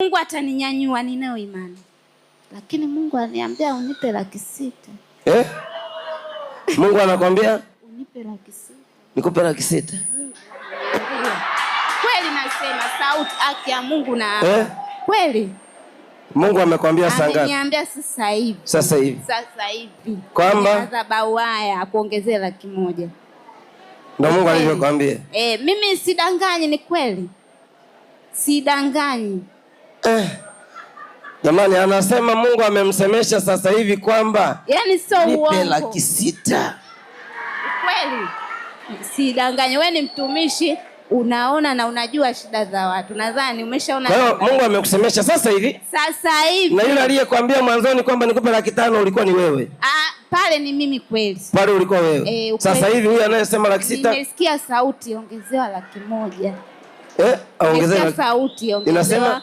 Mungu ataninyanyua, ninayo imani. Lakini Mungu ananiambia unipe 600,000. Mungu anakuambia unipe 600,000. Nikupe 600,000. Kweli nasema sauti haki ya Mungu na kweli. Mungu amekwambia saa ngapi? Ameniambia sasa hivi. Sasa hivi. Kwamba madhabahu haya akuongezea 100,000. Ndio Mungu alivyokuambia. Mimi sidanganyi, ni kweli. Sidanganyi. Jamani, anasema Mungu amemsemesha sasa hivi kwamba yani sio uongo. Nipe 600,000. Kweli. Sidanganyi, wewe ni mtumishi, unaona na unajua shida za watu. Nadhani umeshaona. Kwa hiyo Mungu amekusemesha sasa hivi? Sasa hivi. Na yule aliyekwambia mwanzoni kwamba nikupe 500,000 ulikuwa ni wewe? Pale ni mimi kweli. Pale ulikuwa wewe. Sasa hivi huyu anayesema 600,000. Nimesikia sauti ongezewa 100,000. Aongezewa sauti ongezewa. Inasema